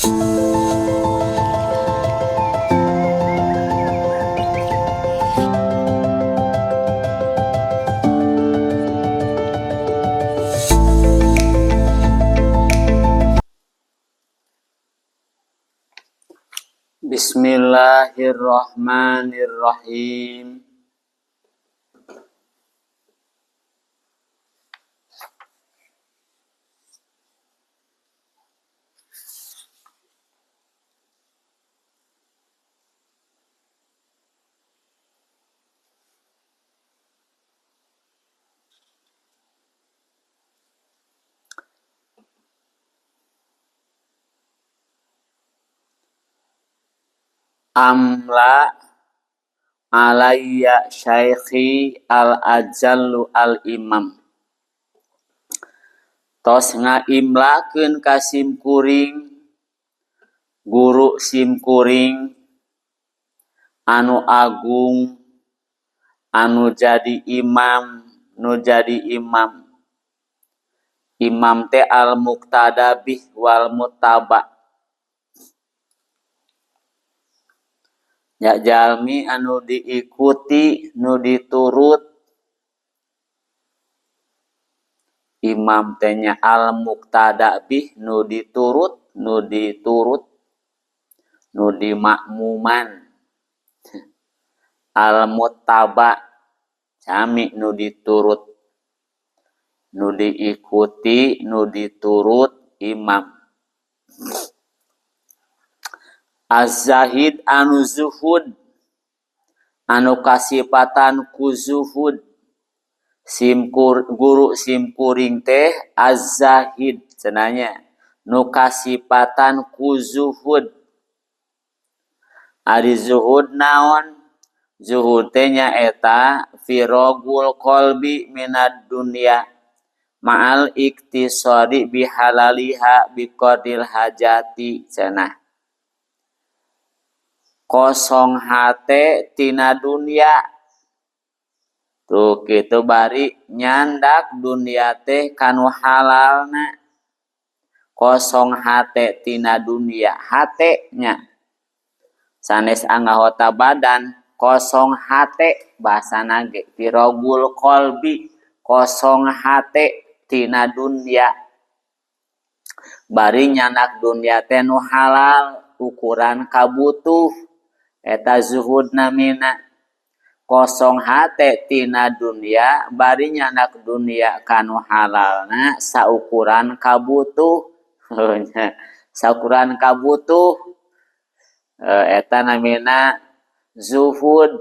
Bismillahirrahmanirrahim. Amla alayya syaikhi al-ajallu al-imam. Tos ngaimlakeun ka sim kuring guru sim kuring anu agung anu jadi imam imam teh al-muqtada bih wal muttaba. Ya jalmi anu diikuti nu diturut imam teh nya al-muqtada bih nu diturut nu dimakmuman. Al-muttaba sami nu diturut nu diikuti nu diturut imam. Az-zahid anu zuhud anu kasipatan ku zuhud guru sim kuring teh az-zahid cenanya nu kasipatan ku zuhud. Ari zuhud naon? Zuhud teh nyaeta firogul qalbi minad dunya ma'al iktisadi bihalaliha biqadil hajati cenah. Kosong hate tina dunia. Tuh kitu bari nyandak dunia teh kanu halalna. Kosong hate tina dunia. Hate nya sanes anggahota badan kosong hate bahasana ge firogul qalbi kosong hate tina dunia. Bari nyandak dunia teh nu halal ukuran kabutuh eta zuhud namina. Kosong hate tina dunia bari nyandak dunia kanu halalna saukuran kabutuh. Saukuran kabutuh eta namina zuhud.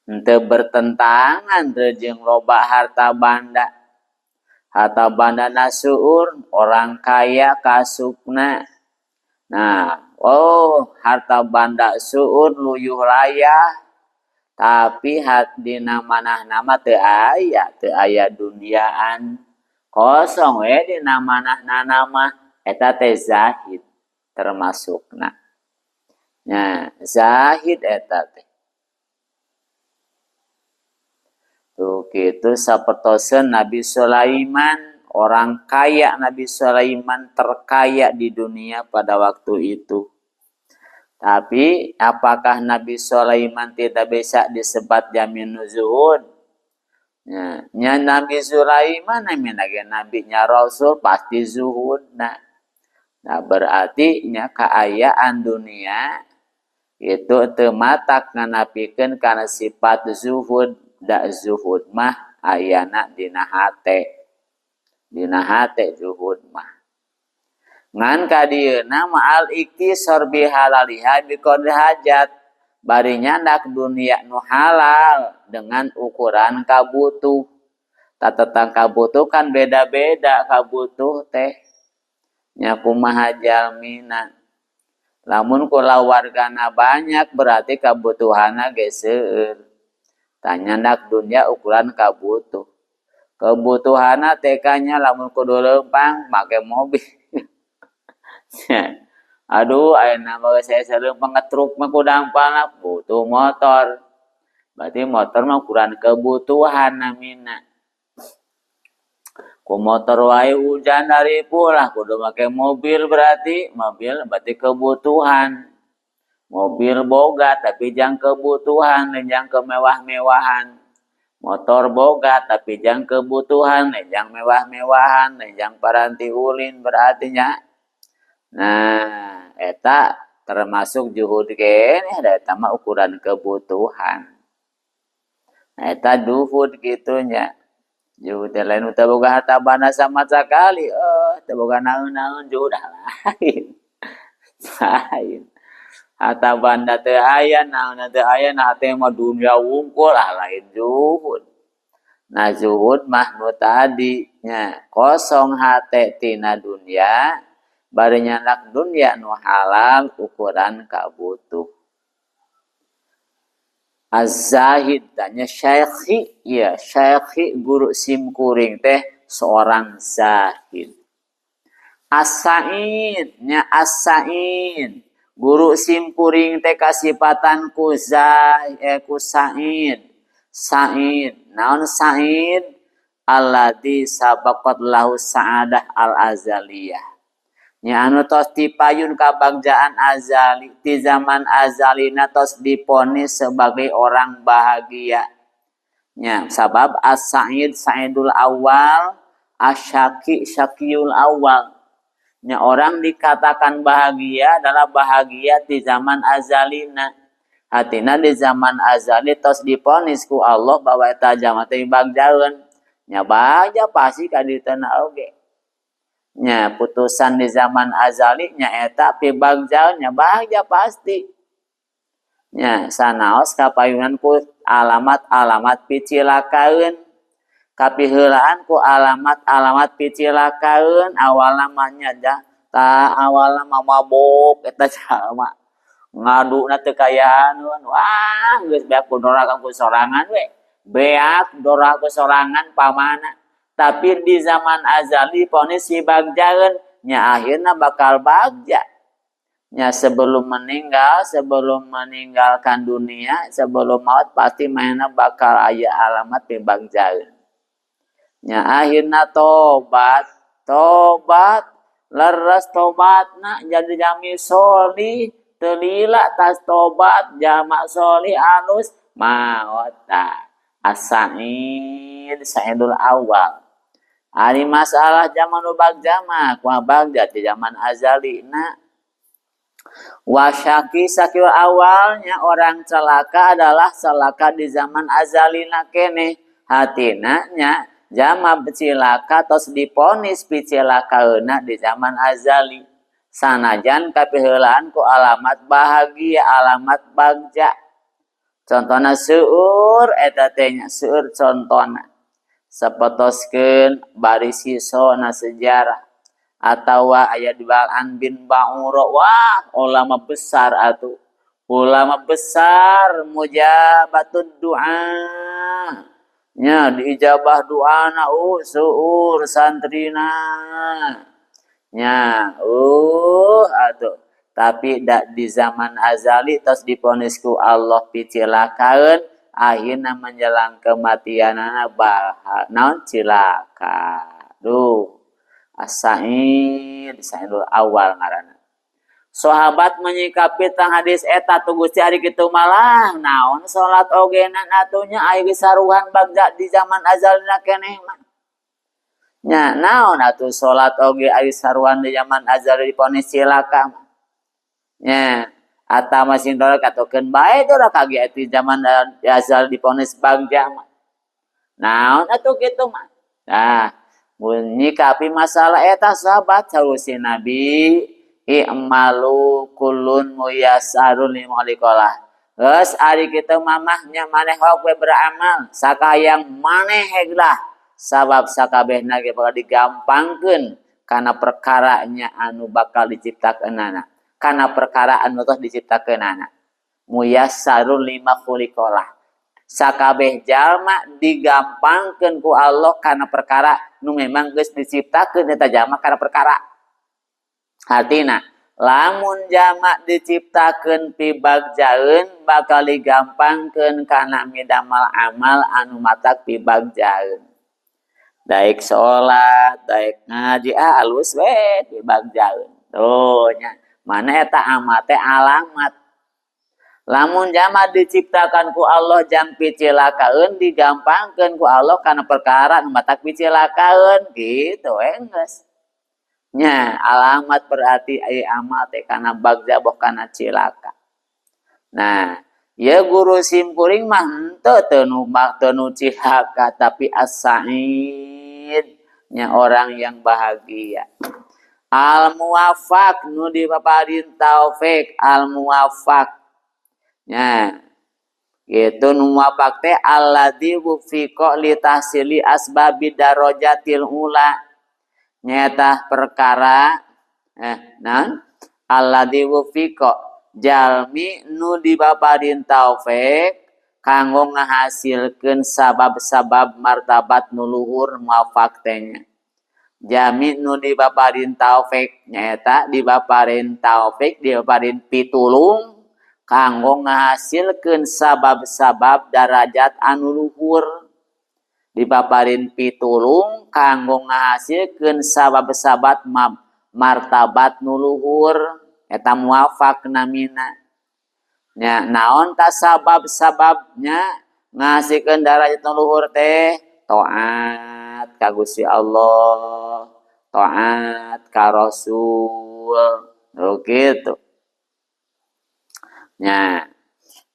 Henteu bertentangan jeung loba harta banda. Harta banda nasuur orang kaya kasupna. Nah, harta banda suur luyuh layah tapi dina manahna teu aya duniaan. Kosong we dina manahna mah eta teh zahid termasukna. Nah, zahid eta teh. Tuh kitu sapertoseun Nabi Sulaiman, orang kaya Nabi Sulaiman terkaya di dunia pada waktu itu. Tapi apakah Nabi Sulaiman tidak bisa disebut jaminuz zuhud? Nya Nabi Sulaiman namina ge nabi nya rasul pasti zuhud. Nah berarti nya kaayaan dunia itu teu matak nganapikeun kana sifat zuhud. Da zuhud mah ayana dina hate. Dina hate zuhud mah. Ngan kadieuna ma'al iktisar bihalaliha biqadri hajat. Bari nyandak dunia nu halal dengan ukuran kabutuh. Tatetang kabutuh kan beda-beda kabutuh teh. Nya kumaha jalmina. Lamun kulawargana banyak berarti kabutuhanna ge seueur. Tanyandak dunia ukuran kabutuh. Kebutuhanna tekanya lamun kudu leumpang make mobil. Aduh, ayeuna mah saya leumpang ngetruk mah kudampalna butuh motor. Berarti motor mah ukuran kebutuhan namina. Ku motor wae hujan dari pulah, kudu make mobil berarti kebutuhan. Mobil boga tapi jangan kebutuhan, jangan kemewah-mewahan. Motor boga tapi jangan kebutuhan, jangan mewah-mewahan, jangan paranti ulin berartinya. Nah, eta termasuk juhud kene da eta mah ukuran kebutuhan. Nah, eta duhud gitunya. Juhud lain teu boga harta bana sama sakali, teu boga naeun-naeun juhud lain. Lain. Harta banda teu aya, naon teu aya, nah teh mah dunia wungkul lain juhud. Nah zuhud mah nu tadi nya kosong hate tina dunia, bari nyanak dunia nu halal ukuran kabutuh. Az-zahid tanya syekhi, ya syekhi guru simkuring teh seorang zahid. As-sa'id nya as-sa'id guru simkuring teh kasipatan ku sa'id. Sa'id naon sa'id alladzi sabaqat lahu sa'adah al-azaliyah nya anu tos dipayun kabagjaan azali ti zaman azalina tos diponis sebagai orang bahagia nya sabab as-sa'id sa'idul awal asyaki syakiyul awal nya orang dikatakan bahagia adalah bahagia di zaman azalina. Hatina di zaman azali tos diponis ku Allah bahwa eta jama teh bagjaeun nya bahagia pasti ka ditana oge nya putusan di zaman azali nya eta pi bagjaeun nya bahagia pasti nya sanaos kapayunan ku alamat-alamat picilakaeun kapiheulaan ku alamat-alamat picilakaeun awalna mah nya ta awalna mah mabok eta jalma ngadu na teu kayahaneun wah geus beak doraka ku sorangan we beak doraka ku sorangan pamana tapi di zaman azali ponis si bagjaeun nya akhirna bakal bagja nya sebelum meninggalkan dunia sebelum maut pasti mainna bakal aya alamat di bagjaeun nya akhirna tobat leres tobatna jadi jami sholih telila tas tobat jamak sholih alus maota as-sa'id sa'idul awal ari masalah zaman nu bagjama ku bagja di zaman azalina wasyaki sakil awalnya orang celaka adalah celaka di zaman azalina kene hatina nya jama cilaka tos diponis picilakaeuna di zaman azali sanajan kapiheulaan ku alamat bahagia alamat bagja contohna seueur eta teh nya seueur contona sapetoskeun bari sisona sejarah atawa aya di Bal'an bin Ba'ura wah ulama besar atuh ulama besar mujabatud du'a nya diijabah doana seueur santrina nya atuh tapi dak di zaman azali tos diponis ku Allah picilakaeun akhirna menjelang kematianana naon cilaka as-sa'id sa'idul awal ngaranna sahabat menyikapi tang hadis eta tu Gusti ari kitu malah naon salat ogenan atunya aya saruhan bagja di zaman azalina keneh mah nya naon atuh salat oge ari saruhan di zaman azal diponis cilaka nya eta masih dorok atukeun bae dorok kage di zaman azal diponis bagja mah naon atuh kitu mah nah nyikapi masalah eta sahabat salusin Nabi i'malu kullun muyassarun lima khaliqallah geus ari kitu mamahnya maneh hok we beramal sakayang maneh lah sabab sakabehna ge bakal digampangkeun kana perkaranya anu bakal diciptakeunana kana perkara anu tos diciptakeunana muyassarun lima khaliqallah sakabeh jalma digampangkeun ku Allah kana perkara nu memang geus diciptakeun eta jalma kana perkara artina lamun jalma diciptakeun pi bagjaeun bakal digampangkeun kana midamal amal anu matak pi bagjaeun daek salat, daek ngaji alus we di bagjaeun. Tuh nya. Mana eta amal teh alamat. Lamun jama diciptakan ku Allah jang picilakaeun digampangkeun ku Allah kana perkara nu matak picilakaeun gitu enggeus. Nya alamat berarti ai amal teh kana bagja boh kana cilaka. Nah, ya guru simkuring mah henteu teu nu cilaka tapi as-sa'id nya orang yang bahagia. Al-muwafaq nu dipaparin taufik al-muwafaq. Nya gitu nu muwafaq teh alladzi wufiqa li tahsili asbabi darajatil ula. Nyata perkara naon alladzi wufiqa jalmi nu dipaparin taufik kanggo ngahasilkeun sabab-sabab martabat nu luhur muwafaq teh nya. Jami nu dipaparin taufik nyaeta dipaparin taufik dipaparin pitulung kanggo ngahasilkeun sabab-sabab darajat anu luhur. Dipaparin pitulung kanggo ngahasilkeun sabab-sabab martabat nu luhur eta muwafaq namina. Nya naon ta sabab-sababnya ngahasilkeun darajat nu luhur teh taat ka Gusti Allah, taat ka Rasul. Gitu. Nya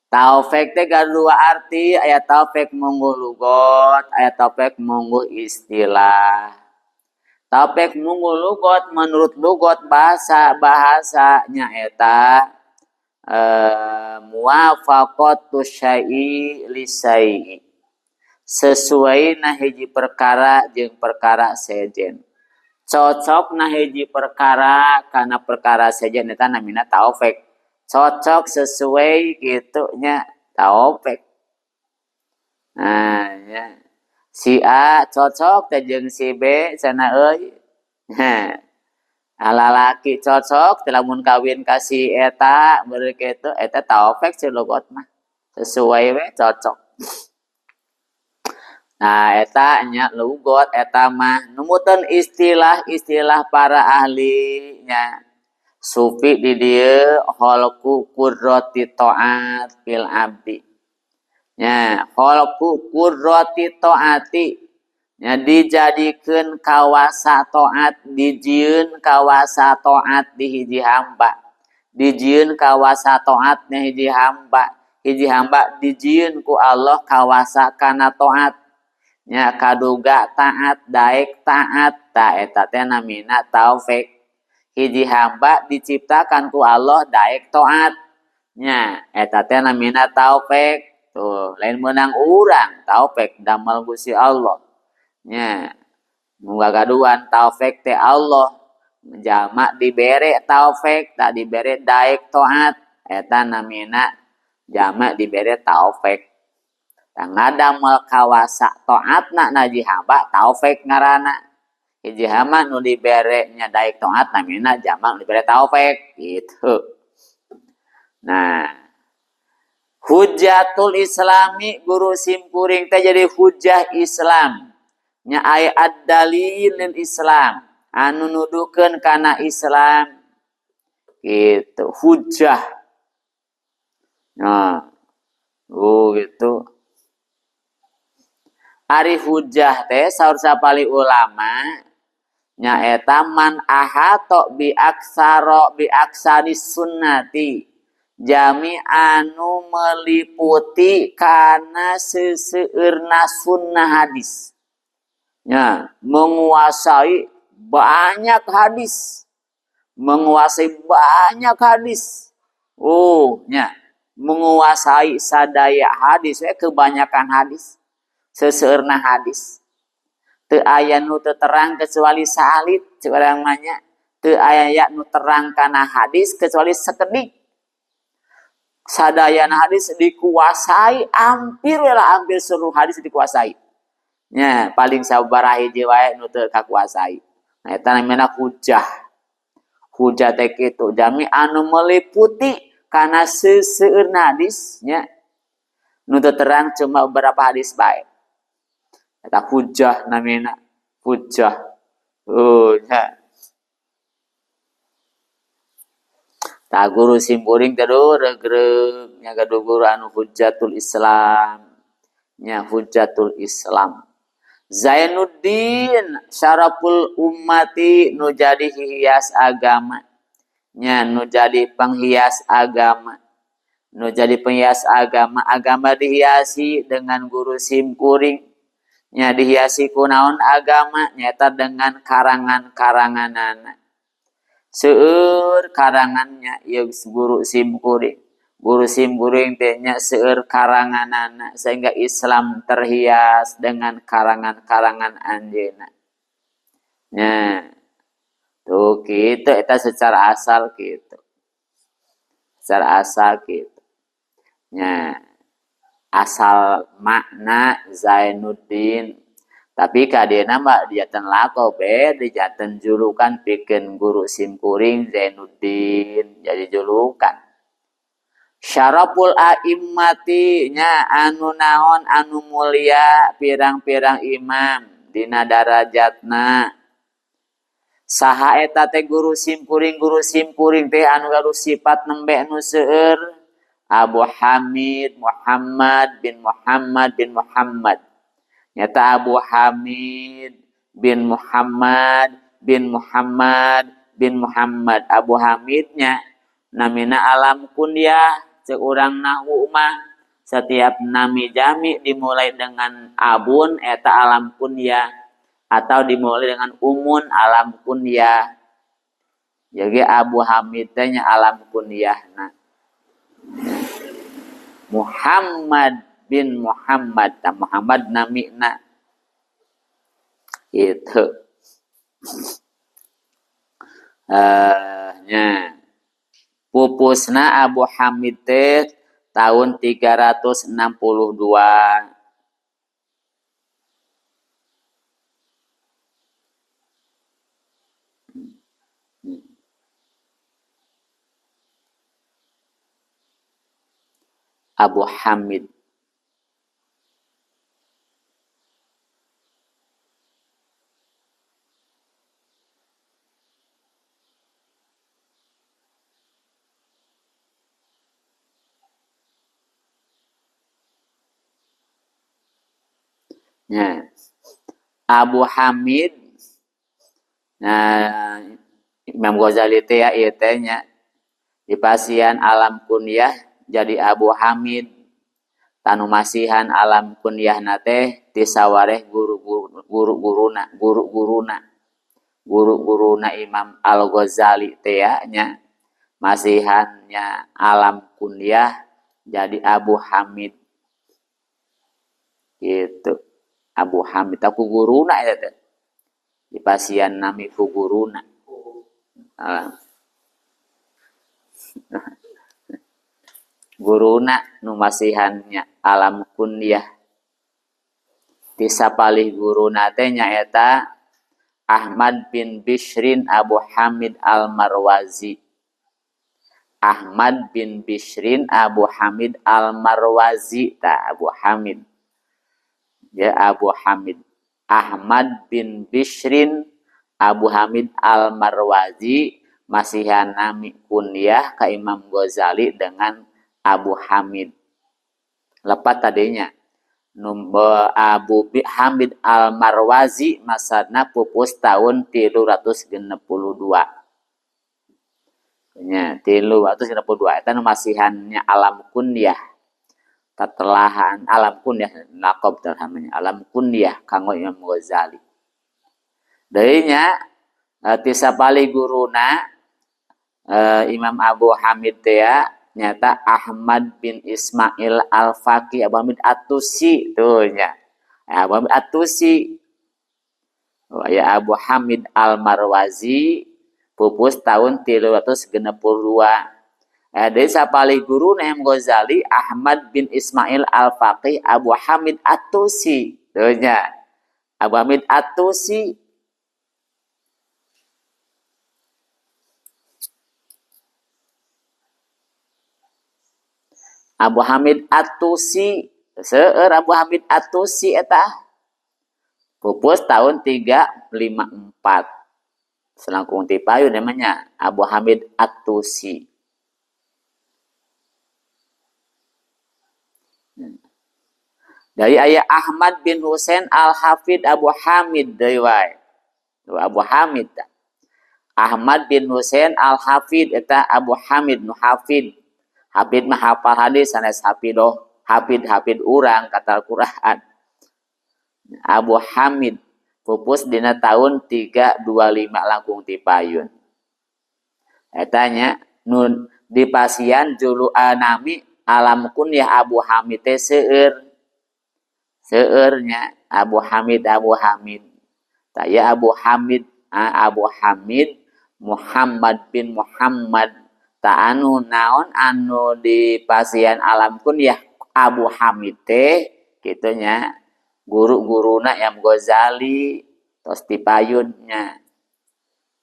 taufik teh dua arti, aya taufik mungguh lugot, aya taufik mungguh istilah. Taufik mungguh lugot menurut lugot bahasanya eta muwafaqatu syai'i li syai'i. Sesuai na hiji perkara jeung perkara sejen. Cocok na hiji perkara kana perkara sejen eta namina taufik. Cocok sesuai gitunya taufik. Nah, ya. Si A cocok teh jeung si B cenah euy. Lalaki cocok teh lamun kawin ka si eta beureuk kitu eta taufik cilogot mah. Sesuai we cocok. Nah, eta nya lugot eta mah numutkeun istilah para ahli nya. Sufi di dieu khalqu qudrati ta'at fil abdi. Nya, khalqu qudrati ta'ati. Nya dijadikeun kawasa taat, dijieun kawasa taat di hiji hamba. Dijieun kawasa taat nya hiji hamba. Hiji hamba dijieun ku Allah kawasa kana taat. Nya kaduga taat, daek taat, ta eta teh namina taufik. Hiji hamba diciptakan ku Allah daek taat. Nya eta teh namina taufik. Tuh, lain meunang urang taufik damel Gusti Allah. Nya muga gaduhan taufik teh Allah. Jalma dibere taufik, tak dibere daek taat. Eta namina jalma dibere taufik. Tang ngadamel kawasa taatna naji hamba taufik ngaranna. Hiji hama nu dibere nya daek taat namina jalma nu dibere taufik gitu. Nah, hujatul islami guru simkuring teh jadi hujah Islam. Nya aya ad-dalil lil Islam anu nuduhkeun kana Islam. Gitu, hujah. Nah, gitu. Ari hujah teh saur sapali ulama nyaeta man ahato bi aksari sunnati jami anu meliputi kana seseueurna sunnah hadis. Ya, menguasai banyak hadis. Menguasai banyak hadis. Oh, nya menguasai sadaya hadis, kebanyakan hadis. Seseueurna hadis. Teu aya nu teu terang kecuali salit urang mah nya. Teu aya nu terang kana hadis kecuali sakedik. Sadayana hadis dikuasai, hampir seluruh hadis dikuasai. Nya paling sabaraha hiji wae nu teu kakuasai. Nah eta namina hujah. Hujah teh kitu jami anu meliputi kana seseueurna hadis nya. Nu teu terang cuma beberapa hadis bae. Eta hujah namina. Hujjah. Oh, nya. Ta guru simpuring tadu regreg nya gadu guru anu Hujjatul Islam. Nya Hujjatul Islam. Zainuddin syaraful ummati nu jadi hias agama. Nya nu jadi penghias agama. Nu jadi penghias agama, agama dihiasi dengan guru simkuring. Nya dihiasi kunaon agama nyata dengan karangan-karanganana. Seueur karangannya ieu guru simkuring. Guru simkuring teh nya seueur karanganana sehingga Islam terhias dengan karangan-karangan anjeunna. Nya tuh kitu eta secara asal kitu. Secara asal kitu. Nya asal makna Zainuddin tapi kadena mah dijaten lako be dijaten julukan pikeun guru simkuring Zainuddin jadi julukan syaraful a'immati nya anu naon anu mulia pirang-pirang imam dina darajatna saha eta teh guru simkuring teh anu gaduh sifat nembe nu seueur Abu Hamid Muhammad bin Muhammad. Nyata Abu Hamid bin Muhammad. Abu Hamidnya namina alam kunyah cek urang nahwu mah setiap nami jami dimulai dengan abun eta alam kunyah atau dimulai dengan umun alam kunyah. Jadi Abu Hamid teh nya alam kunyahna. Muhammad bin Muhammad namina itu nya pupusna Abu Hamid teh tahun 362 Abu Hamid. Ya. Abu Hamid. Nah, Imam Ghazali teh ya ieu teh nya di pasian alam kunyah jadi Abu Hamid. Tanu masihan alam kunyahna teh tisawareh guru-guruna Imam Al-Ghazali teh ya nya masihannya alam kunyah jadi Abu Hamid gitu. Abu Hamid aku guruna eta teh di pasian nami ku guruna guruna nu masihannya alam kunyah tisapalih guruna teh nyaeta Ahmad bin Bishrin Abu Hamid Al-Marwazi. Ahmad bin Bishrin Abu Hamid Al-Marwazi ta Abu Hamid. Ya Abu Hamid. Ahmad bin Bishrin Abu Hamid Al-Marwazi masihan nami kunyah ka Imam Ghazali dengan Abu Hamid. Lepat tadinya Abu Hamid Al-Marwazi masadna pupus tahun 362. Nya 362 eta nu masihannya alam kunyah. Tatelahan alam kunyah laqab namanya alam kunyah kanggo Imam Ghazali. Deui nya tisapali guruna Imam Abu Hamid teh nyata Ahmad bin Ismail Al-Faqih Abu Hamid At-Tusi tuh nya. Abu Hamid At-Tusi. Oh, ya Abu Hamid Al-Marwazi pupus tahun 362. Dari sapalih guru Imam Ghazali Ahmad bin Ismail Al-Faqih Abu Hamid At-Tusi. Tuh nya. Abu Hamid At-Tusi. Abu Hamid At-Tusi seueur Abu Hamid At-Tusi eta Pupus tahun 354. Selangkung Tipayu namanya Abu Hamid At-Tusi. Dari ayah Ahmad bin Husain Al-Hafid Abu Hamid dari wae. Abu Hamid. Ahmad bin Husain Al-Hafid eta Abu Hamid nu hafid. Hafid mah hafal hadis sanes hafidoh. Hafid urang kata Al-Qur'an. Abu Hamid pupus dina tahun 325 langkung Tipayun. Etanya nun di pasian julu nami alam kunyah Abu Hamid teh seurnya Abu Hamid taya Abu Hamid Muhammad bin Muhammad ta anu naon anu di pasian alam kunyah Abu Hamid teh kitunya guru-guruna Imam Ghazali tos Tipayunnya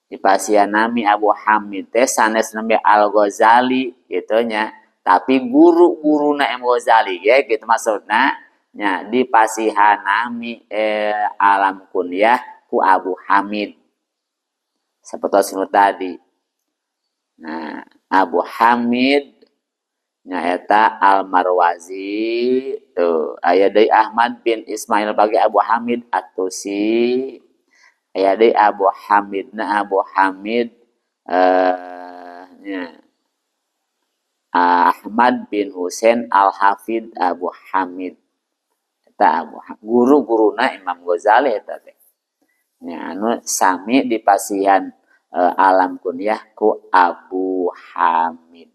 di pasian nami Abu Hamid teh sanes nami Al-Ghazali gitunya tapi guru-guruna Imam Ghazali ya gitu maksudna nya di pasihan nami alam kunyah ku Abu Hamid seperti tadi. Nah, Abu Hamid nyaeta Al-Marwazi tuh aya deui Ahmad bin Ismail bagi Abu Hamid At-Tusi aya deui Abu Hamid Ahmad bin Husain Al-Hafid Abu Hamid eta guru-guruna Imam Ghazali eta teh nya anu sami di pasihan alam kunyah ku Abu Hamid.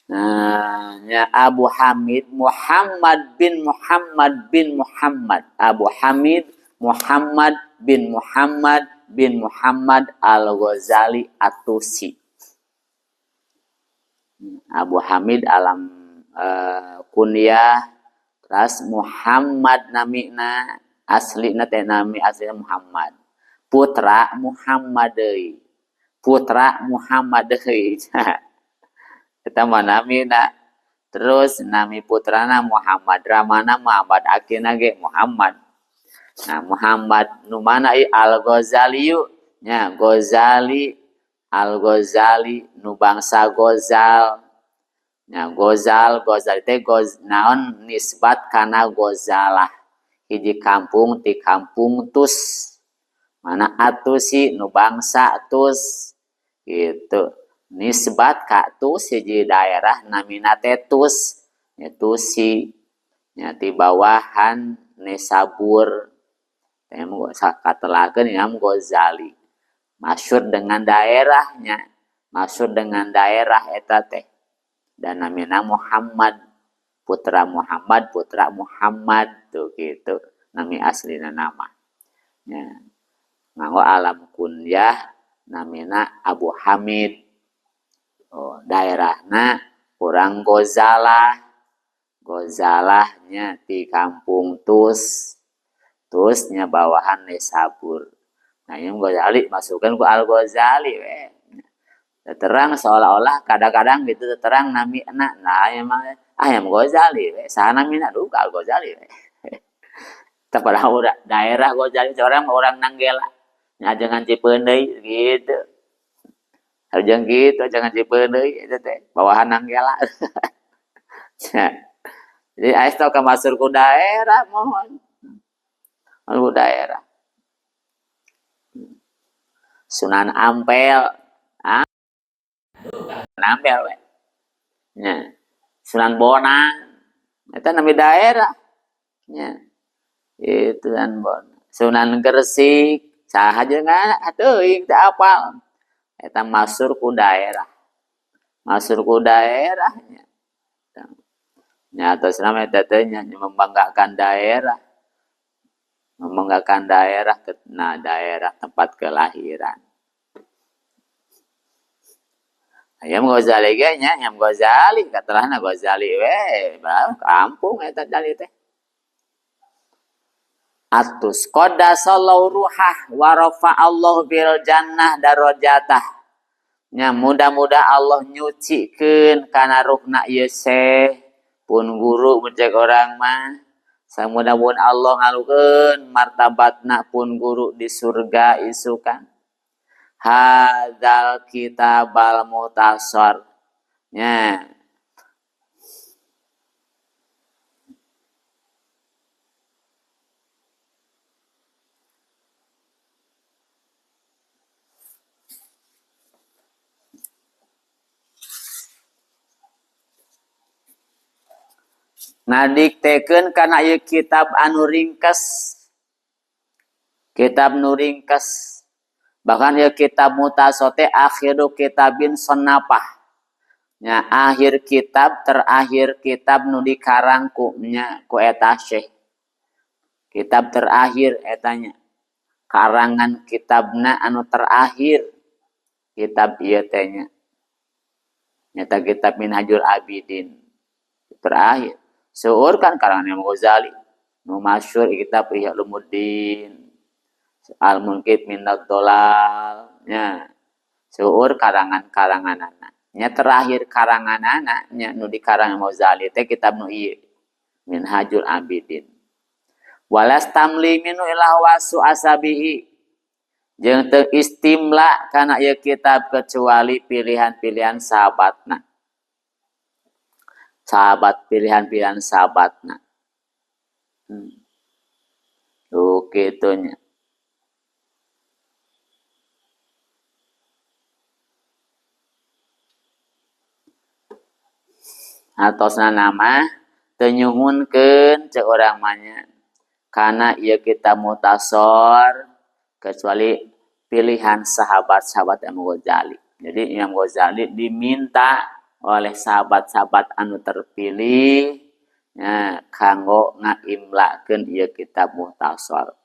Nah, ya Abu Hamid Muhammad bin Muhammad bin Muhammad Abu Hamid Muhammad bin Muhammad bin Muhammad Al-Ghazali At-Tusi. Abu Hamid alam kunyah terus Muhammad namina aslina teh nami asli Muhammad. Putra Muhammad deui. Kita manamina terus nami putrana Muhammad ramana Muhammad akhirna ge Muhammad. Nah Muhammad nu mana Al-Ghazali nya Ghazali Al-Ghazali nu bangsa Ghazal. Nya Ghazali teh naon nisbat kana Ghazalah. Hiji kampung ti kampung Tus. Mana Atusi nu bangsa Tus gitu. Nisbat ka Tus hiji daerah namina teh Tus nya Tusi nya ti bawahan Nesabur teh katelakeun Imam Ghazali masyhur dengan daerahnya eta teh dan namina Muhammad putra Muhammad tuh gitu nami aslina nama nya nganggo alam kunyah namina Abu Hamid. Daerahna kurang Ghazalahnya di kampung Tusnya bawahan Nesabur. Nah yang Ghazali masukkan ke Al-Ghazali terang seolah-olah kadang-kadang gitu terang nami anak nah emang yang Ghazali sana mina duka Al-Ghazali pada daerah Ghazali orang Nanggela jangan Cipeun deui gitu. Jangan gitu, jangan Cipeun deui eta teh bawahan Nanggela. Jadi ais tau kamasur ku daerah mohon. Ku daerah. Sunan Ampel. Ampel we. Nya. Sunan Bonang. Eta nami daerah. Nya. Itu kan Sunan Gresik, saha jeung teuing teu apal. Eta masur ku daerah. Nya atas nama eta teh membanggakan daerah. Nah daerah tempat kelahiran. Ayam Ghazali ge nya, Imam Ghazali katalahna Ghazali we, kampung eta tadi teh. atus qadasallahu ruhah wa rafa'allahu bil jannah darajatah. Nya mudah-mudah Allah nyucikeun kana ruhna ieu syekh pun guru mencek orang mah. Samudah-mudahan Allah ngalukeun martabatna pun guru di surga isukan. Hadzal kitabal mutasar. Nya ngadiktekeun kana ieu kitab anu ringkes. Kitab nu ringkes. Bahkan ieu kitab mutasote akhiru kitabin sonapah. Nya akhir kitab terakhir kitab nu dikarang ku nya ku eta syekh. Kitab terakhir etanya. Karangan kitabna anu terakhir. Kitab ieu teh nya. Nyata kitab Minhajul Abidin. Terakhir. Seueur kan karangan Imam Ghazali nu masyhur kitab Ihya Ulumuddin Al-Munqidh Minad Dhalal nya seueur karangan-karanganana nya terakhir karanganana nya nu dikarang Imam Ghazali teh kitab nu ieu Minhajul Abidin walastamli minu ila wasu asabihi jeung teu istimla kana ieu kitab kecuali pilihan-pilihan sahabatna sahabat pilihan-pilihan sahabatna. Tuh kitunya. Atosna nama teu nyuhunkeun cek urang manya. Kana ieu kitab mutasor kecuali pilihan sahabat-sahabat Imam Ghazali. Jadi Imam Ghazali diminta oleh sahabat-sahabat anu terpilih ya kanggo ngaimlakeun ieu kitab muhtasar.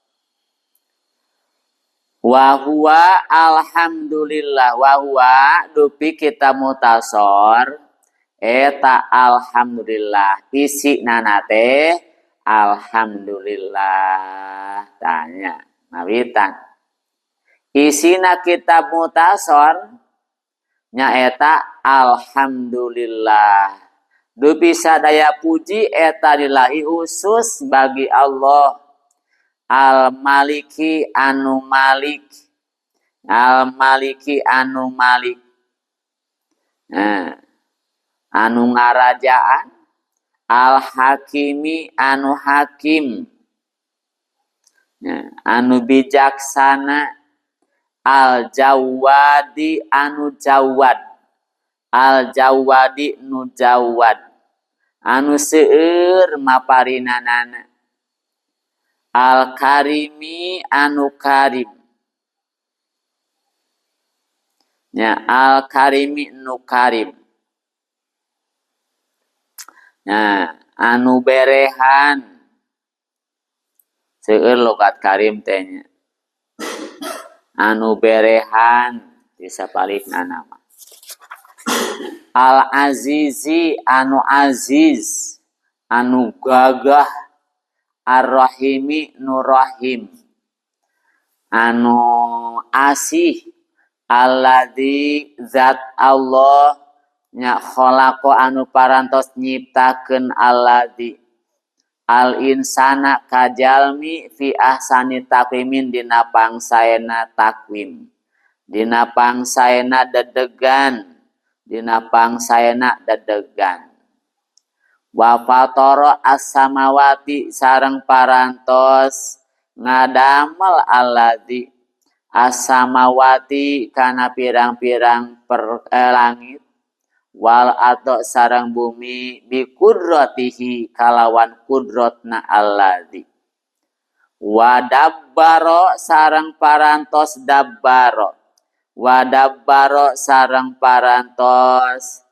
Wa huwa alhamdulillah wa huwa dupi kitab muhtasar eta alhamdulillah isi nana teh alhamdulillah tanya mawitan isina kitab muhtasar nyaeta alhamdulillah dupi sadaya puji eta lillahi khusus bagi Allah al maliki anu malik nah, anu ngarajaan al hakimi anu hakim nah, anu bijaksana al jawadi anu jawad al jawadi nu jawad anu seueur maparinanana al karimi anu karim nya al karimi nu karim nya anu berehan seueur logat karim teh nya anu berehan disapalihna nama al azizi anu aziz anu gagah ar-rahimi nu rahim anu asih alladzi zat Allah nya khalaqo anu parantos nyiptakeun alladzi al insana kajalmi fi ahsani taqwimin dina pangsaena takwim dina pangsaena dedegan wa fatara as-samawati sareng parantos ngadamel alladzi as-samawati kana pirang-pirang langit wal ardo sareng bumi bi qudratihi kalawan kudratna alladzi wa dabbaro sareng parantos dabbaro wa dabbaro sareng parantos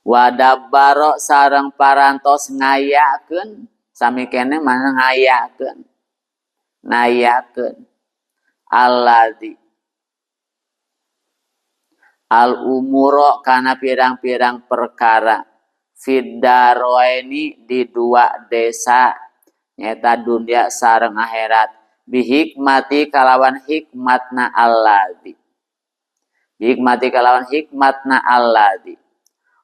wa dabbaro sareng parantos ngayakeun sami keneh mana ngayakeun nayakeun alladzi al umuro kana pirang-pirang perkara fiddaroini di dua desa nyata dunia sareng akhirat bihikmati kalawan hikmatna alladzi hikmati kalawan hikmatna alladzi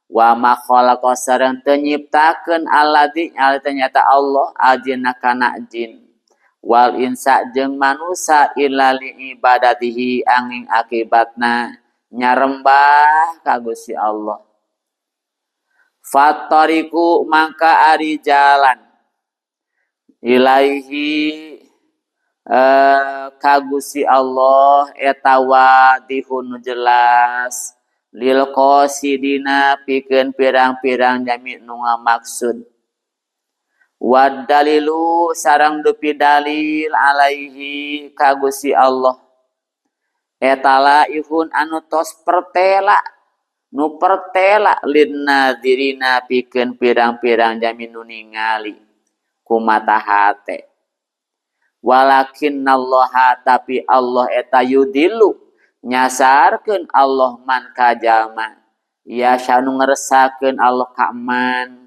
wa ma khalaqa sareng teu nyiptakeun alladzi ternyata Allah ajinna kana jin wal insa jeung manusia illa li ibadatihi angin akibatna nyarembah ka Gusti Allah fattariku maka ari jalan ilaihi ka Gusti Allah eta wadihun jelas lil qasidina pikeun pirang-pirang jami nu ngamaksud wad dalilu sareng dupi dalil alaihi ka Gusti Allah eta laihun anu tos pertela nu pertela linnadirina pikeun pirang-pirang jami nu ningali kumata hate walakinnallaha tapi Allah eta yudilu nyasarkeun Allah man kajama ya syanu ngresakeun Allah ka man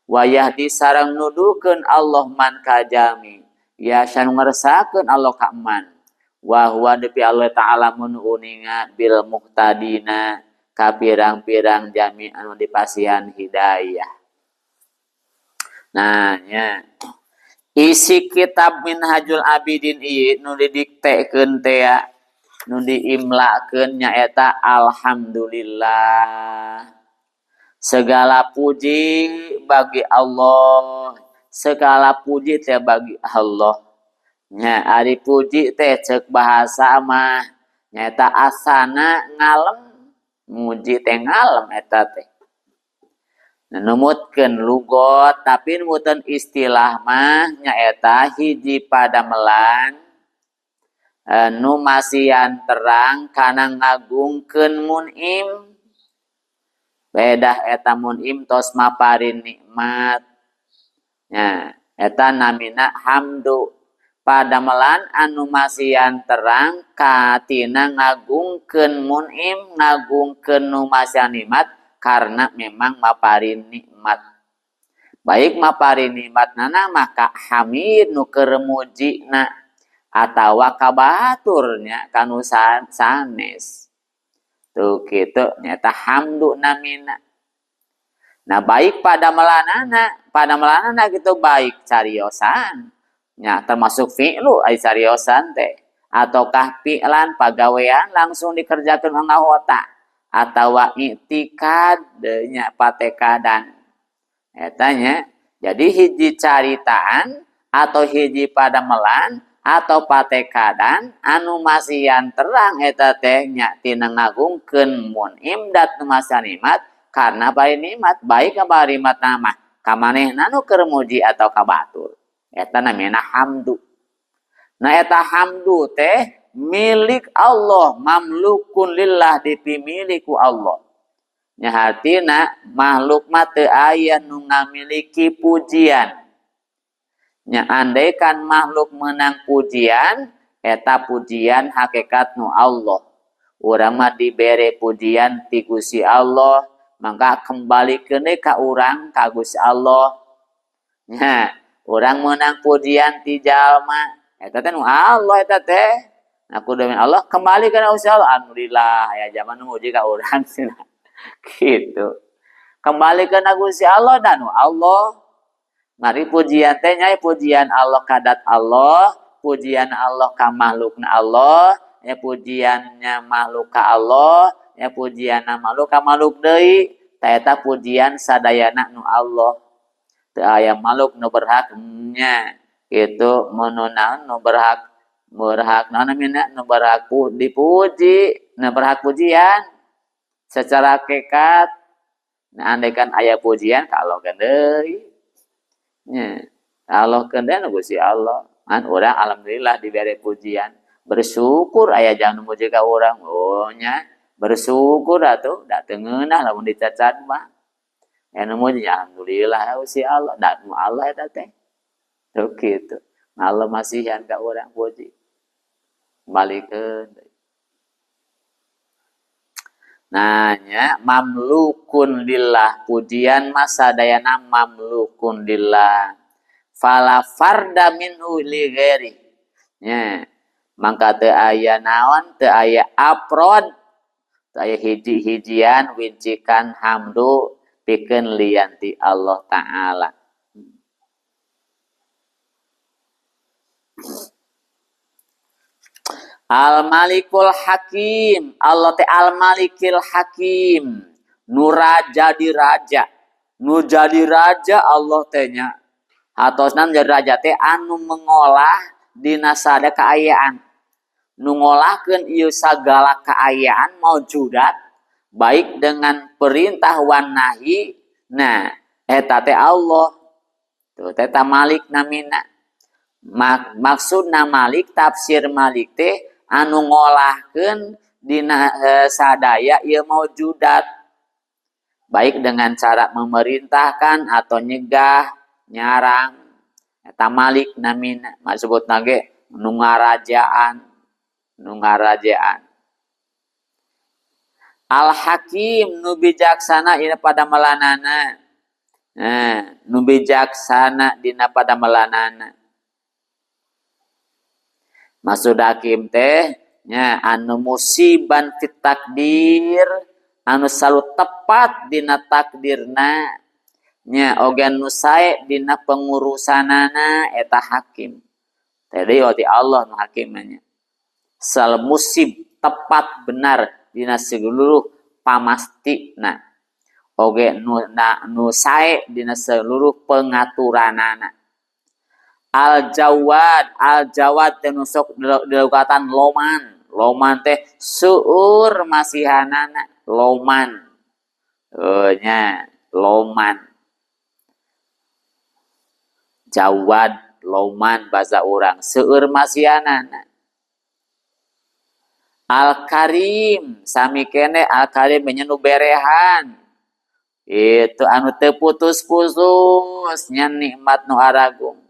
wayahdi sareng nuduhkeun Allah man kajami ya syanu ngresakeun Allah ka man wa huwa depi Allah taala mun uninga bil muqtadina ka pirang-pirang jami anu dipasihan hidayah. Nah nya isi kitab Minhajul Abidin ieu nu didiktekeun teh nu diimlakeun nyaeta alhamdulillah segala puji bagi Allah segala puji teh bagi Allah nya ari puji teh ceuk bahasa mah nyaeta asana ngalem muji teh ngalem eta teh numutkeun lugot tapi numutkeun istilah mah nyaeta hiji padamelan nu masihan terang kana ngagungkeun mun'im beda eta mun'im tos maparin nikmat nya eta namina hamdu padamelan anu masihan terang katina ngagungkeun mun'im ngagungkeun nu masihan nikmat karena memang maparin nikmat baik maparin nikmat nana maka hamid nu keur mujina atawa kabaturnya kanu sanes tuh kitu nyata hamdu namina nah baik pada melanana gitu baik cariosan nya termasuk fi'lu ai cariosan teh ataukah fi'lan pagawean langsung dikerjakeun anggota atawa i'tikad nya patekadan etanya jadi hiji caritaan atau hiji padamelan atau patekadan anu masihan terang eta teh nya tina ngagungkeun mun'im dat nu masihan nikmat karena bari nikmat baik ka bari nikmat mah ka manehna nu keur muji atau ka batur eta namina hamdu nah eta hamdu teh milik Allah mamlukun lillah dipimiliku Allah nya hartina makhluk mah teu aya nu ngamiliki pujian nya andaikan makhluk menang pujian eta pujian hakikat nu Allah urang mah dibere pujian ti Gusti Allah maka kembalikeun deui ka urang ka Gusti Allah nya urang menang pujian ti jalma eta teh nu Allah eta teh aku demi Allah kembali ke Gusti Allah alhamdulillah ya zaman nu muji ka urang cenah gitu kembali ke Gusti Allah dan Allah mari pujian teh nya pujian Allah kadat Allah pujian Allah ka makhlukna Allah ya pujiannya makhluk ka Allah ya pujianna makhluk ka makhluk deui tah eta pujian sadayana nu Allah teu aya makhluk nu berhak nya itu menunaun nu berhak namina nu berhak dipuji nu berhak pujian secara hakikat nah andaikan aya pujian ka Allah deui nya Allah keundeun Gusti Allah an urang alhamdulillah dibere pujian bersyukur aya jangan muji ka urang oh nya bersyukur atuh da teu ngeunah lamun dicacan mah anu muji alhamdulillah Gusti Allah da nu Allah eta teh tuh kitu Allah masihan ka urang puji balikeun Nanya mamlukun lillah, pujian masa dayana mamlukun lillah. Fala farda minhu li ghairi. Nya, mangka teu aya naon, teu aya aprod, teu aya hiji-hijian wincikan hamdu pikeun lianti Allah taala. Al-Malikul Hakim, Allah teh Al-Malikil Hakim, nu raja di raja, nu jadi raja Allah teh nya. Hatosna jadi raja teh anu mengolah dina sada kaayaan, nu ngolahkeun ieu sagala kaayaan maujudat baik dengan perintah wan nahi. Nah, eta teh Allah. Tuh teh Malik namina. Maksudna Malik, tafsir Malik teh anu ngolahkeun dina sadaya ieu maujudat baik dengan cara memerintahkan atau nyegah nyarang. Eta Malik namina, maksudna ge nu ngarajaan, nu ngarajaan. Al-Hakim, nu bijaksana dina pada melanana. Nu bijaksana dina pada melanana. Maksud hakim teh nya anu musiban fit takdir, anu selalu tepat dina takdirna, nya oge anu sae dina pengurusanana eta hakim. Tadi wati Allah nu hakim nya. Sal musib tepat benar dina seluruh pamastina. Oge nu sae dina seluruh pengaturanana. Al-Jawad teh nusuk dilukatan loman teh seueur masihanana loman. Nya loman. Jawad loman bahasa urang seueur masihanana. Al-Karim sami kene Al-Karim nu berehan. Itu anu teu putus-putus nya nikmat nu aragung.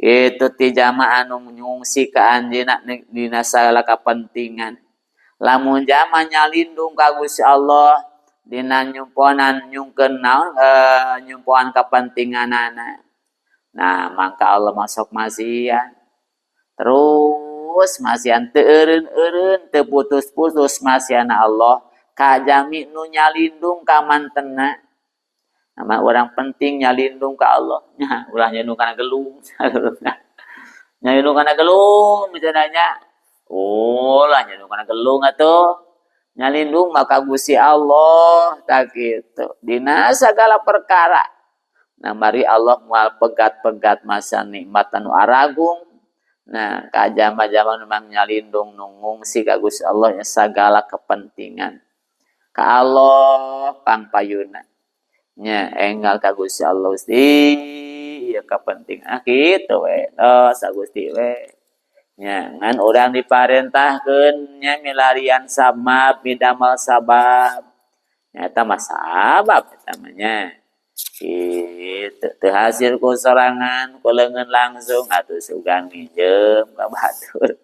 Itu ti jama anu nyungsi ka anjeunna dina sagala kapentingan. Lamun jama nyalindung ka Gusti Allah dina nyumponan nyungkeun naon nyumpoan kapentinganana. Nah, mangka Allah masuk masihan. Terus masihan teu eureun-eureun teu putus-putus masihanna Allah ka jami nu nyalindung ka mantenna. Nama orang penting nyalindung ke Allah. Ulah nyalindung kana gelung. Nyalindung kana gelung misalnya. Oh lah nyalindung kana gelung atuh. Nyalindung maka Gusti Allah tak gitu. Dina segala perkara. Nah mari Allah moal pegat-pegat masa nikmat anu aragung. Nah kajama-jama memang nyalindung nungungsi ka Gusti Allah nya segala kepentingan. Ka Allah pangpayuna. Nya enggal ka Gusti Allah Gusti ieu kapentingan kitu we sa Gusti we nya ngan urang diparentahkeun nya milarian sabab midamal sabab nya eta mah sabab eta mah nya kitu teu hasil ku sorangan ku leungeun langsung atuh sugan minjem ka batur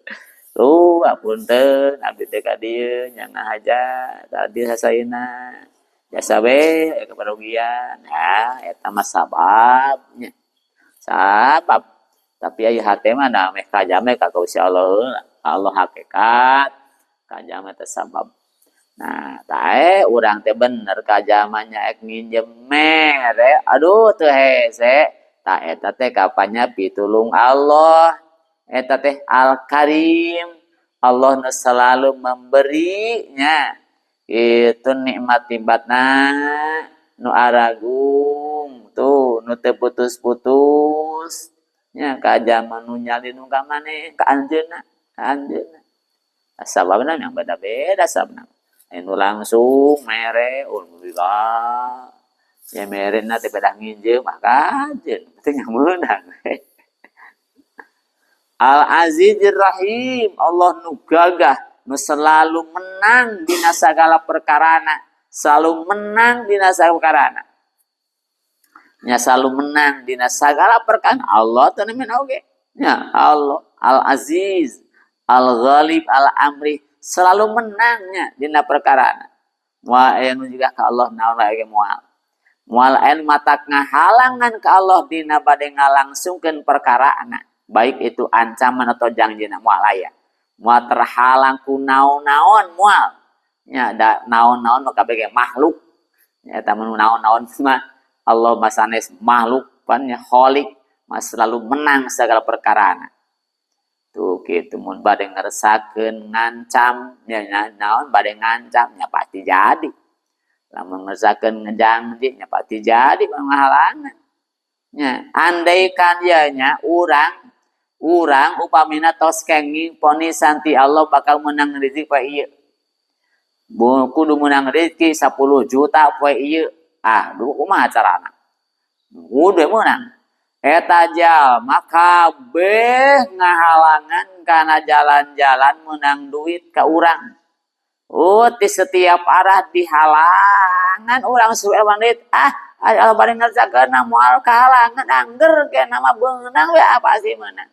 apunten abdi teh ka dieu nya ngahajat tadi sasaina jasa we keperugian ya eta mah sababnya sabab tapi aya hate mah da meh kajame ka Gusti Allah hakikat kajame teh sabab. Nah tae urang teh bener kajamanya ek nginjem mere aduh teu hese ta eta teh kapanya pitulung Allah eta teh Al-Karim Allah nu selalu memberinya itu nikmat tibatna nu aragung tuh nu teu putus-putus nya ka jaman nu nyalindung ka maneh ka anjeunna sababna yang beda-beda sababna anu langsung mere ulillah ya mere na teh beda nginjeum maka anjeun teh nyameunang Al-Azizir Rahim Allah nu gagah nu selalu menang dina sagala perkarana, selalu menang dina sagala perkarana. Nya selalu menang dina sagala perkara Allah teu nemen oge. Nya Allah Al-Aziz, Al-Ghalib, Al-Amri selalu menangnya dina perkara. Moal anu juga ka Allah naon lagi moal. Moal anu matak ngahalangan ka Allah dina bade ngalangsungkeun perkaraana, baik itu ancaman atau janjina moal aya. Moal terhalang ku naon-naon moal. Nya da naon-naon mah kabeh makhluk. Eta mun naon-naon mah Allah masanes makhluk pan nya khaliq mas selalu menang segala perkara. Tuh gitu mun bade ngerasakeun ngancam nya naon bade ngancam nya pasti jadi. Lamun ngerasakeun ngejanji nya pasti jadi pangahalangan. Nya andaikan ya nya urang upamina tos kenging ponisan ti Allah bakal menang rezeki poe ieu. Kudu menang rezeki 10 juta poe ieu. Ah, duh kumaha carana? Kudu menang. Eta jalma kabeh ngahalangan kana jalan-jalan menang duit ka urang. Di setiap arah dihalangan urang suwe bandit. Allah bari ngerjakeun moal kahalangan angger ke nama beunang we apa sih meunang.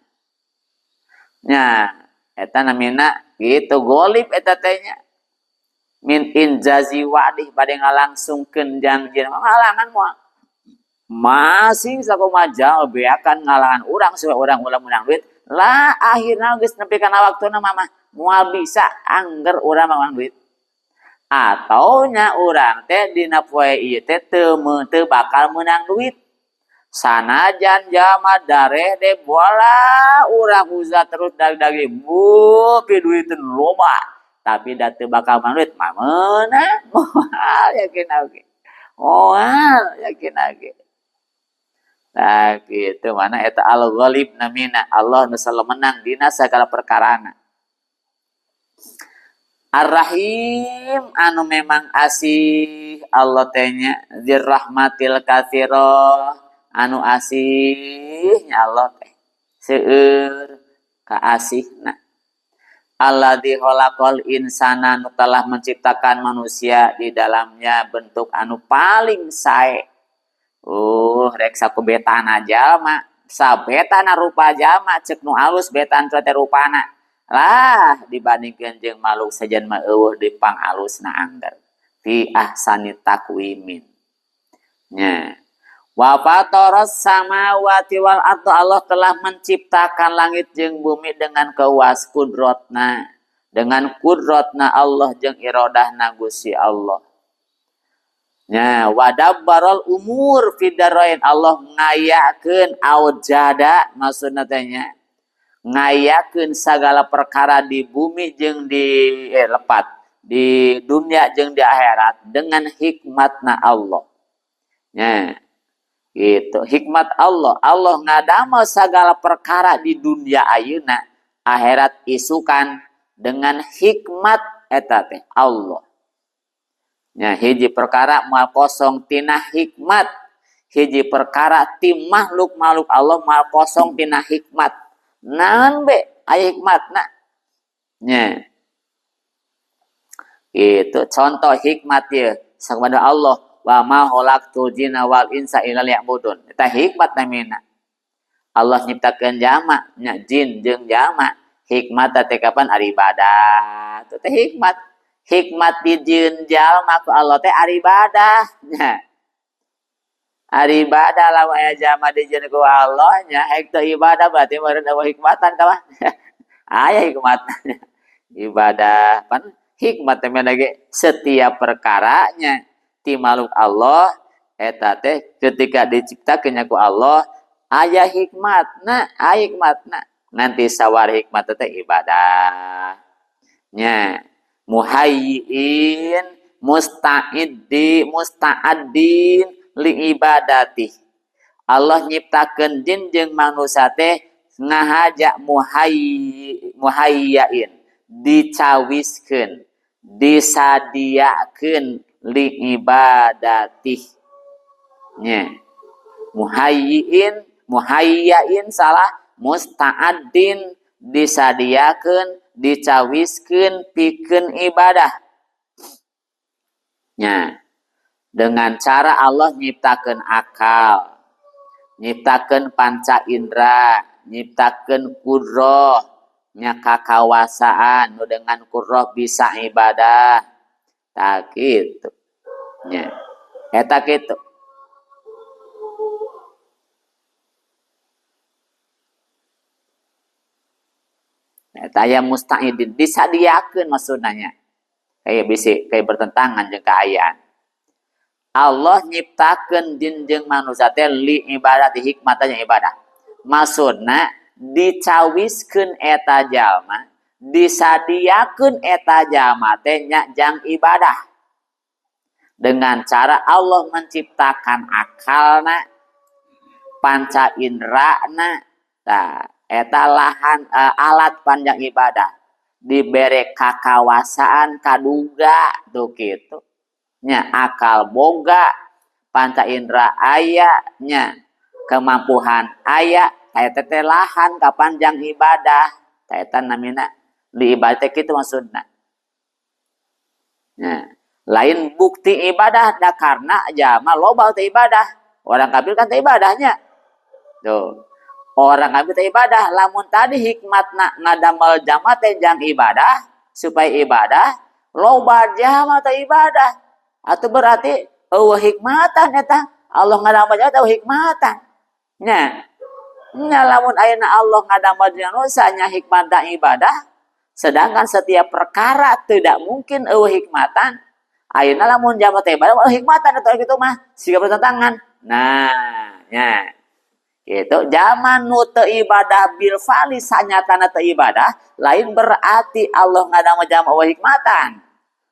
Nya, eta namina kitu golib eta teh nya. Min injazi wadih bade ngalangsungkeun janji ngahalangan moal. Masih sakumaha beakan ngalangan urang supaya urang ulah menang duit lah akhirna geus nepi kana waktuna mah moal bisa angger urang menang duit atau nya urang teh dina poe ieu teh teu bakal menang duit sanajan jalma dareh de bola urang usaha terus dagi pi duitun loba tapi da teu bakal menang duit mah meunang moal yakin oge moal yakin oge. Nah gitu mana eta al-ghalib namina Allah nu selalu menang dina sagala perkaraana. Ar-Rahim anu memang asih Allah teh nya dzirrahmatil katsira anu asih nya Allah teh seueur ka asihna. Alladzi khalaqal insana nu telah menciptakan manusia di dalamnya bentuk anu paling sae. Rek saku betana jalma, sabetana rupa jalma cek nu alus betan teh rupana. Lah dibandingkeun jeung makhluk sajen mah eueuh di pangalusna angger. Fi ahsani taqwimin. Nya. Wa fataras samawati wal ardh Allah telah menciptakan langit jeung bumi dengan kewas kudratna. Dengan kudratna Allah jeung iradahna Gusti Allah. Nya wadabbarul umur fidarain Allah ngayakeun aujada maksudna teh nya ngayakeun sagala perkara di bumi jeung di lepat di dunia jeung di akhirat dengan hikmatna Allah. Nya gitu hikmat Allah Allah ngadamel sagala perkara di dunia ayeuna akhirat isukan dengan hikmat eta teh Allah. Nya hiji perkara moal kosong tina hikmat hiji perkara ti makhluk-makhluk Allah moal kosong tina hikmat naon be aya hikmatna nya itu contoh hikmat ieu sabada Allah wa ma khalaqtul jinna wal insa illa liya'budun eta hikmat namina Allah nyiptakeun jalma nya jin jeung jalma hikmat teh kapan ari ibadah teh hikmat hikmat di jin jalma ku Allah teh ari ibadah nya. Ari ibadah lamun aya jalma di jin ku Allah nya hek teu ibadah berarti meureun eueuh hikmatan kawan. Aya hikmatna. Ibadah pan hikmat teh lagi setiap perkaranya ti makhluk Allah eta teh ketika diciptakeun ku Allah aya hikmatna, nanti sawar hikmat teh ibadah. Nya muhayyin musta'addin li ibadati Allah nyiptakeun jin jeung manusia teh ngahajak muhayyain dicawiskeun disadiakeun li ibadati nya muhayyain salah musta'addin disadiakeun dicawiskeun pikeun ibadah. Nya dengan cara Allah nyiptakeun akal, nyiptakeun panca indera, nyiptakeun kudroh, nya kakawasaan nu dengan kurroh bisa ibadah tak gitu nya eta kitu eta aya musta'idin disadiakeun maksudna nya kayak bisi kayak bertentangan jeung kaayaan Allah nyiptakeun jin jeung manusia teh li ibadati hikmatnya ibadah. Maksudna dicawiskeun eta jalma, disadiakeun eta jalma teh nya jang ibadah. Dengan cara Allah menciptakan akalna, panca indrana, tah eta lahan alat panjang ibadah. Dibere kakawasaan kaduga tuh gitu. Nya akal boga panca indra aya nya kemampuan aya eta teh lahan kapanjang ibadah eta namina li ibadah teh kitu maksudna nya lain bukti ibadah da karena jalma loba teh ibadah orang kafir kan teh ibadahnya tuh orang kafir teh ibadah lamun tadi hikmatna ngadamel jalma teh jang ibadah supaya ibadah loba jalma teh ibadah atau berarti hikmatan eta Allah ngadamel eta hikmatan nya nya lamun ayeuna Allah ngadamel manusia nya hikmat da ibadah sedangkan setiap perkara tidak mungkin hikmatan ayeuna lamun jama teh ibadah hikmatan eta kitu mah siga bertentangan nah nya itu zaman nu teu ibadah bil fali sanyatana teu ibadah lain berarti Allah ngadamel jama hikmatan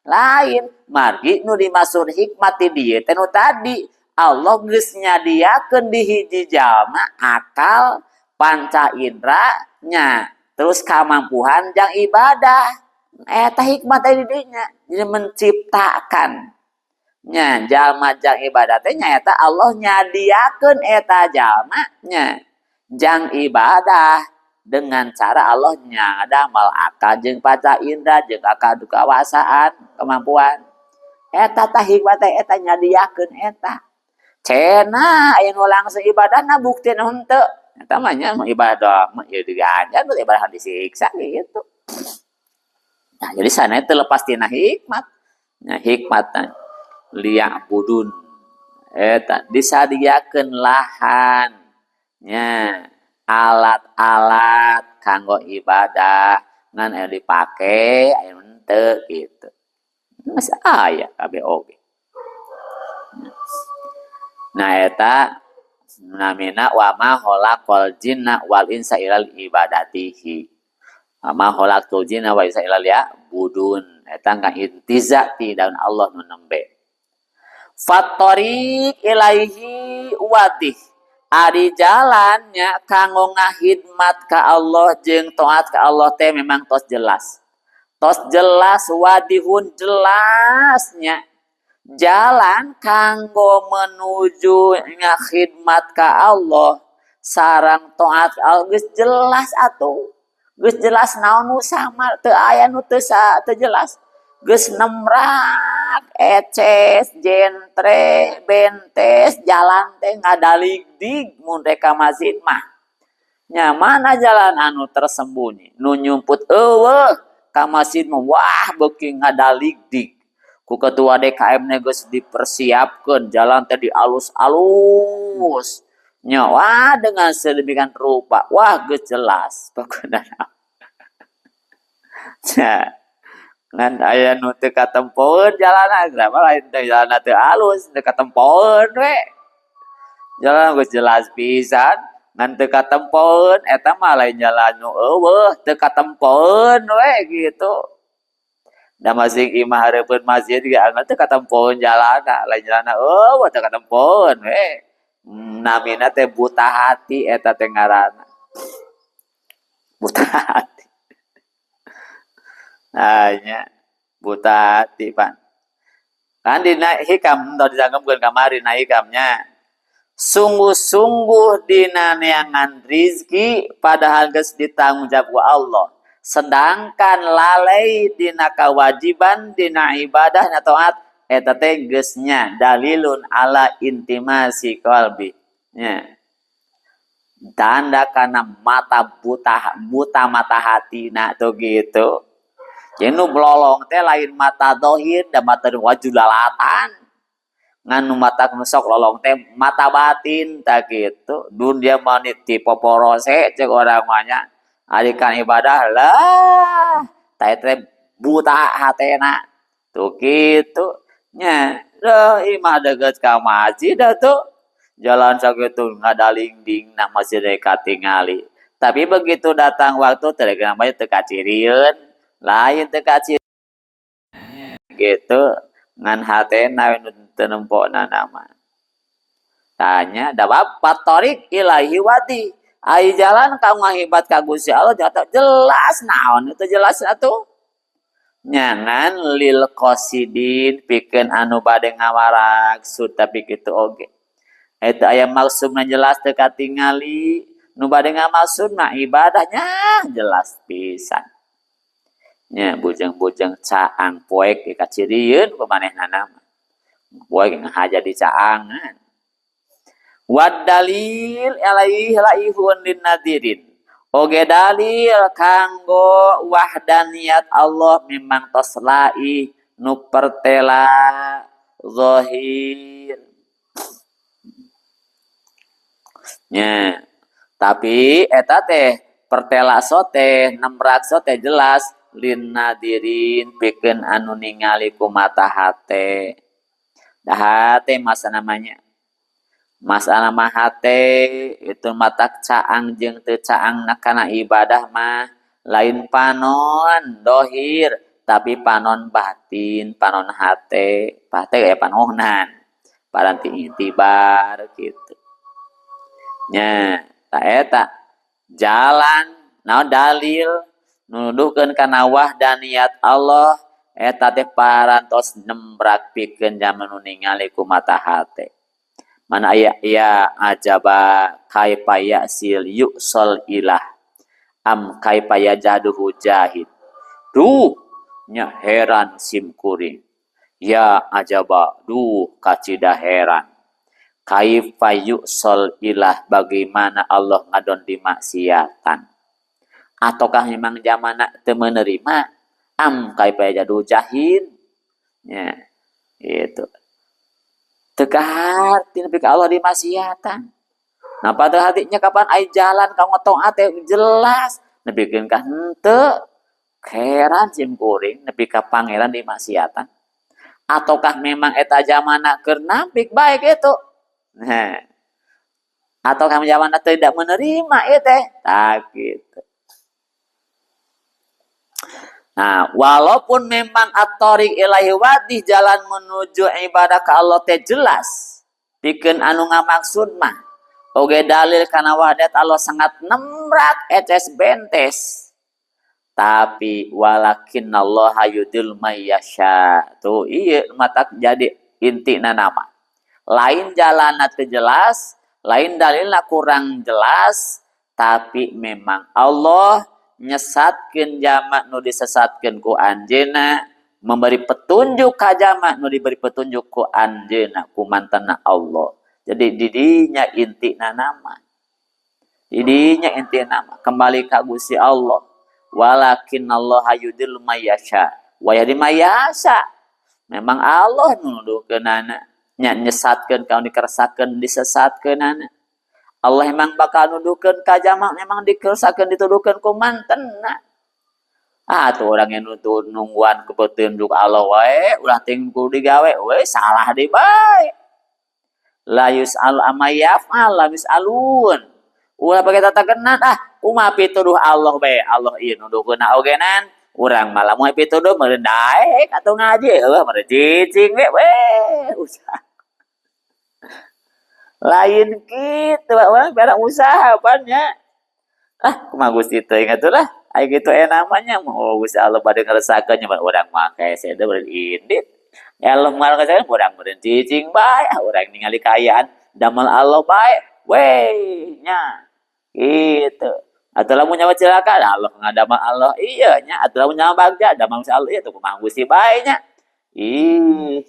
lain margi nu dimaksud hikmat di dieu teh nu tadi Allah geus nyadiakeun di hiji jalma akal panca indra nya terus kamampuan jang ibadah eta hikmat di dinya jadi menciptakan nya jalma jang ibadah teh nya eta Allah nyadiakeun eta jalma nya jang ibadah dengan cara Allah nyadamal akal jeung panca indra jeung akal kawasaan kemampuan eta tah hikmat eta nyadiakeun eta cenah aya nu langsung ibadahna buktina henteu eta mah nya ibadah mah ieu diganjar ibadah disiksa gitu nah jadi sana teu lepas tina hikmat nya hikmatna liya'budun eta disadiakeun lahan nya alat-alat kanggo ibadah ngan aya dipake aya henteu gitu geus aya kabeh oge nah eta namina wa ma khalaqal jinna wal insa ilal ibadatihi ma khalaqtul jinna wal insa ilal budun eta ka intiza ti daun Allah nu nembe fattariq ilaihi wadih ari jalannya kanggo ngahidmat ka Allah jeung taat ka Allah teh memang tos jelas wadihun jelasnya jalan kanggo menuju ngahidmat ka Allah sareng taat Allah geus jelas atuh geus jelas naon nu samar teu aya nu teu jelas geus nemrak eces jentre bentes jalan teh ngadaligdig mun rek ka masjid mah nya mana jalan anu tersembunyi nu nyumput eueuh ka masjid mah wah beuki ngadaligdig ku ketua DKM geus dipersiapkeun jalan teh dialus-alus nya wah dengan sedemikian rupa wah geus jelas pokona nya ngan aya nu teu katempoeun jalanna kenapa lain teh jalanna teu alus teu katempoeun we jalan geus jelas pisan ngan teu katempoeun eta mah lain jalan nu eueuh teu katempoeun we gitu da masih imah hareupeun masjid ge teu katempoeun jalanna lain jalanna eueuh teu katempoeun we namina teh buta hati eta teh ngaranna buta hati hanya buta hati pan kan dina hikam tadi disanggupkeun kamari na hikamnya sungguh-sungguh dina neangan rizki padahal geus ditanggung jawab ku Allah sedangkan lalai dina kewajiban dina ibadah na taat eta teh geus nya dalilun ala intimasi qalbi nya tanda karena mata buta buta mata hati nak tuh gitu. Jenu belolong teh lain mata dohir dan mata wajulalatan. Nganu mata nusok lolong teh mata batin tak gitu. Dunia maniti poporose cek orang banyak. Adikan ibadah lah. Teh buta hatena. Tuh gitu. Nya, imah deket ka masjid dah tuh. Jalan sakitu ngadaling-ding nang masih dekat tingali. Tapi begitu datang waktu namanya teka ciriun, lain teka ciriun gitu ngan hatena teu nempokna nama. Tanya da bapak torik ilahi wadi. Ai jalan ka ngahibat ka Gusti Allah jatuh jelas naon itu jelas atuh. Nyangan lil qasidin pikeun anu bade ngawaragsud tapi kitu oge. Eta aya maksudna jelas teu katingali, nu bade ngamaksud mah ibadahnya jelas pisan. Nya bujang-bujang caang poek dikacirieun ku manehna mah. Poek ngahaja di caangan. Wad dalil alaihi laihun lin nadirin. Oge dalil kanggo wahdaniyat Allah memang tos laih nu pertela zahir. Nya, tapi eta teh pertela sote nembrak sote jelas lin nadirin pikeun anu ningali ku mata hate. Da hate masa namanya. Masalah mah hate itu mata caang jeung teu caang kana ibadah mah lain panon dohir tapi panon batin, panon hate, hate kayak panohnan. Paranti itibar gitu. Nya, ta eta jalan naon dalil nuduhkeun kana wahdaniyat Allah eta teh parantos nembrak pikeun jaman nu ningali ku mata hate. Mana aya ya ajaba kaifa yasil yusol ilah am kaifa yajaduhu jahid. Duh nya heran sim kuring. Ya ajaba duh kacida heran. Kaifa yusol ilah bagaimana Allah ngadon di maksiatan. Ataukah memang zamana teu menerima am kaifa yajaduhu jahid. Ya itu. Tegar nepi ka Allah di maksiatan. Nah pada hatinya kapan ai jalan ka ngotong ate jelas nepikeun ka henteu. Heran sim kuring nepi ka pangeran di maksiatan. Ataukah memang eta zamana keur nampik baik itu? Nah. Ataukah zamana tidak menerima ieu teh? Tah gitu. Nah, walaupun memang at-thoriq ilahi wadih jalan menuju ibadah ka Allah teh jelas, pikeun anu ngamaksud mah oge dalil kana wahdat Allah sangat nembrak eces bentes. Tapi walakin Allah yudil mayyasha. Tuh ieu mata jadi intina nama. Lain jalanna teu jelas, lain dalilna kurang jelas, tapi memang Allah nyesatkeun jama nu disesatkeun ku anjeunna, memberi petunjuk ka jama nu diberi petunjuk ku anjeunna ku mantanna Allah. Jadi didinya intina nama. Didinya intina nama kembali ka Gusti Allah. Walakin Allah yudil mayyasha wa yahdi mayyasha. Memang Allah nuduhkeunana nya nyesatkeun kaon dikeresakeun disesatkeunana. Allah emang bakal nuduhkeun ka jama memang dikeresakeun dituduhkeun ku mantenna. Tuh orang yang nuntut nungguan ke petunjuk Allah wae ulah ting kudu digawe we salah deui bae. La yus'al amma yaf'al la yus'alun. Ulah pake tatakenan kumaha pituduh Allah bae. Allah ieu nuduhkeunna ogenan urang mah lamun pituduh meureun daek atuh ngaji meureun cicing we usah. Lain gitu orang barang usaha apanya kumaha Gusti teh ingat lah aya kitu namanya mau Gusti Allah bade ngresakeun nya urang make seda beureun indit Allah mal kasaeun urang meureun cicing bae urang ningali kaayaan damal Allah bae we nya gitu atuh lamun nyawa cilaka Allah ngadamal Allah iya nya atuh lamun nyawa bagja damal Allah ieu teh kumaha Gusti bae nya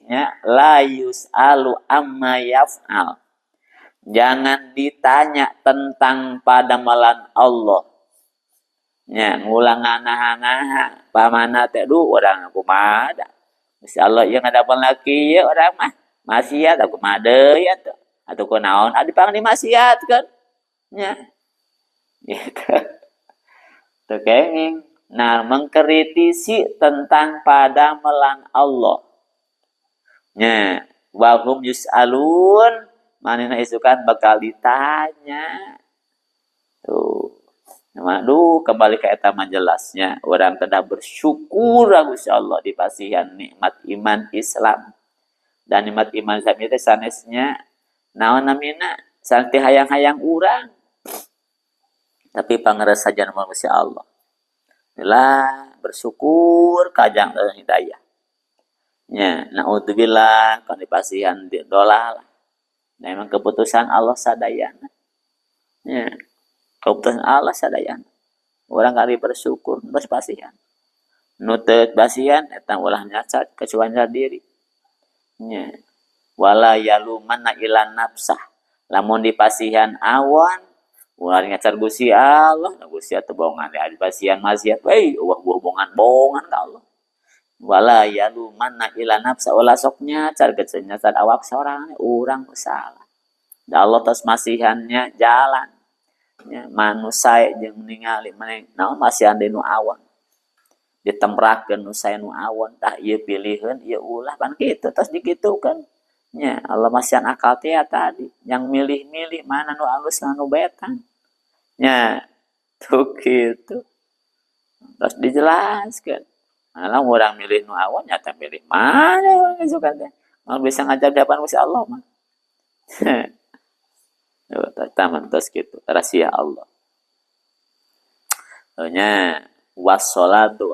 nya la yusalu amma yaf'al. Jangan ditanya tentang padamalan Allah. Nya ngulang ngana-ngana pamana teh du orang aku mada. Masya Allah yang ada laki ya orang mah maksiat aku made ya tuh. Atau kunaon adi pang di maksiat kan. Nya gitu. Tuh kenging. Nah, mengkritisi tentang padamalan Allah. Nya wahum yus'alun manina isukan bakal ditanya. Tuh. Nah, kembali ke eta jelasnya orang kena bersyukur Gusti Allah di pasihan nikmat iman Islam. Dan nikmat iman Islam itu sanesnya naon namina santi hayang-hayang urang. Tapi pangeres saja nama Gusti Allah. Inilah bersyukur kajang dan hidayah. Ya, naudzubillah kan di pasihan dolal. Nah, memang keputusan Allah sadayana. Ya, keputusan Allah sadayana. Orang kali bersyukur bos pasihan. Nutut basihan eta ulah nyacat kecuali diri. Nya. Wala yalumanna ila nafsah. Lamun di pasihan awan ulah ngacar Gusti Allah, Gusti atuh bohongan di pasihan maksiat. Wah bohongan ka Allah. Wala yalumanna ila nafsah ulah sok nyacar nyacar awak seorang urang salah. Da Allah tos masihannya jalan. Ya, manusia jeung ningali meneng naon masihan dinu awan. Ditemprakeun nu sae nu awan tah ieu pilieun ieu ulah pan kitu tos dikitukeun nya Allah masihan akal teh tadi yang milih-milih mana nu alus nu betan nya tuh kitu terus dijelaskeun malah urang milih nu awan nyata milih mana yang suka teh mau bisa ngajar depan Gusti Allah mah taman tos kitu rahasia Allah nya wassalatu